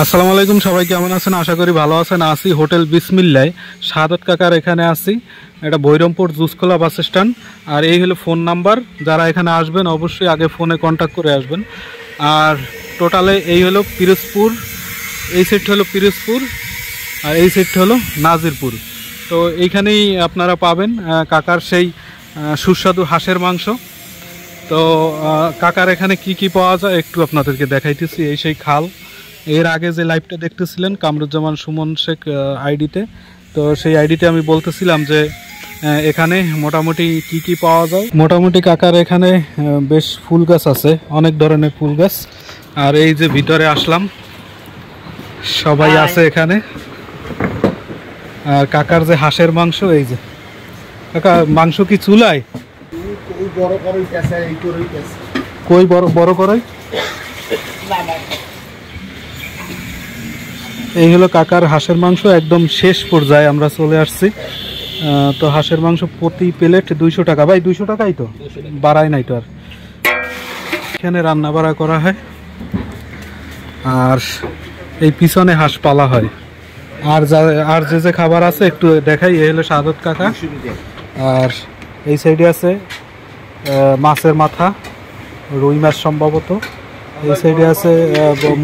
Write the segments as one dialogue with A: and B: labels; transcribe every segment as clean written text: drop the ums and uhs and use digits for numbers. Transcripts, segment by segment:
A: আসসালামু আলাইকুম, সবাই কেমন আছেন? আশা করি ভালো আছেন। আসি হোটেল বিসমিল্লাহ, শাহাদাত কাকার এখানে আসি। এটা বৈরমপুর জুসকোলা বাস স্ট্যান্ড। আর এই হলো ফোন নাম্বার, যারা এখানে আসবেন অবশ্যই আগে ফোনে কন্ট্যাক্ট করে আসবেন। আর টোটালে এই হলো পিরোজপুর, এই সাইডটা হলো পিরোজপুর আর এই সাইডটা হলো নাজিরপুর। তো এইখানেই আপনারা পাবেন কাকার সেই সুস্বাদু হাঁসের মাংস। তো কাকার এখানে কি কি পাওয়া যায় একটু আপনাদেরকে দেখাইতেছি। এই সেই খাল, এর আগে যে লাইভটা দেখতেছিলেন কামরুজ্জামান সুমন শেখ আইডিতে, তো সেই আইডিতে আমি বলতেছিলাম যে এখানে মোটামুটি কি কি পাওয়া যায়। মোটামুটি কাকার এখানে বেশ ফুল গাছ আছে, অনেক ধরনের ফুল গাছ। আর এই যে ভিতরে আসলাম, সবাই আছে এখানে। আর কাকার যে হাঁসের মাংস, এই যে কাকা মাংস কি চুলায়? কই বড় করাই? এই হলো কাকার হাঁসের মাংস, একদম শেষ পর্যায়ে আমরা চলে আসছি। তো হাঁসের মাংস প্রতি প্লেট 200 টাকা। ভাই 200 টাকাই তো, বাড়ায় নাই তো। আর এখানে রান্না বাড়া করা হয়, আর এই পিছনে হাঁস পালা হয়। আর যে খাবার আছে একটু দেখাই। এই হলো শাহাদত কাকা। আর এই সাইডে আছে মাছের মাথা, রুই মাছ সম্ভবত। এই সাইডে আছে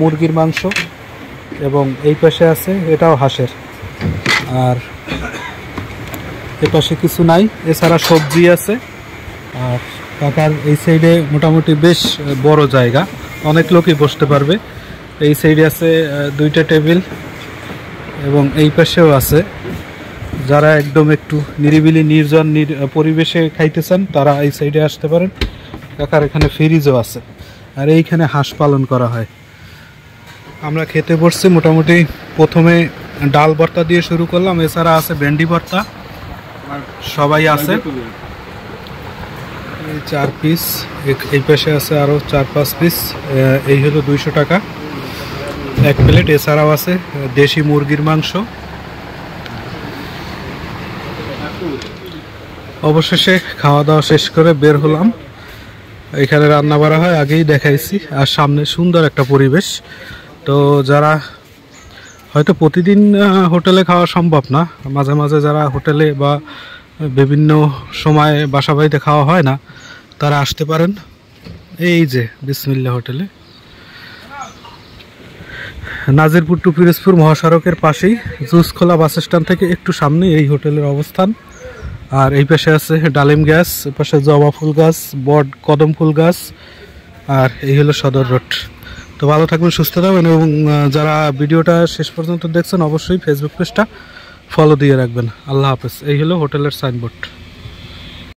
A: মুরগির মাংস, এবং এই পাশে আছে এটাও হাঁসের। আর এ পাশে কিছু নাই, এছাড়া সবজি আছে। আর কাকার এই সাইডে মোটামুটি বেশ বড় জায়গা, অনেক লোকই বসতে পারবে। এই সাইডে আছে 2টা টেবিল, এবং এই পাশেও আছে। যারা একদম একটু নিরিবিলি নির্জন পরিবেশে খাইতে চান তারা এই সাইডে আসতে পারেন। কাকার এখানে ফ্রিজও আছে। আর এইখানে হাঁস পালন করা হয়। আমরা খেতে বসছি। মোটামুটি প্রথমে ডাল ভর্তা দিয়ে শুরু করলাম, এছাড়া আছে ভেন্ডি ভর্তা। সবাই আছে 4 পিস, এই পাশে আছে আরও 4-5 পিস। এই হলো 200 টাকা এক প্লেট। এছাড়াও আছে দেশি মুরগির মাংস। অবশেষে খাওয়া দাওয়া শেষ করে বের হলাম। এখানে রান্না বাড়া হয়, আগেই দেখাইছি। আর সামনে সুন্দর একটা পরিবেশ। তো যারা হয়তো প্রতিদিন হোটেলে খাওয়া সম্ভব না, মাঝে মাঝে যারা হোটেলে বা বিভিন্ন সময় বাসা বাড়িতে খাওয়া হয় না, তারা আসতে পারেন এই যে বিসমিল্লাহ হোটেলে। নাজিরপুর টু পিরোজপুর মহাসড়কের পাশেই, জুসকোলা বাস স্ট্যান্ড থেকে একটু সামনে এই হোটেলের অবস্থান। আর এই পাশে আছে ডালিম গাছ, এই পাশে জবা ফুল গাছ, কদম ফুল গাছ। আর এই হলো সদর রোড। তো ভালো থাকবেন, সুস্থ থাকবেন, এবং যারা ভিডিওটা শেষ পর্যন্ত দেখছেন অবশ্যই ফেসবুক পেজটা ফলো দিয়ে রাখবেন। আল্লাহ হাফেজ। এই হলো হোটেলের সাইনবোর্ড।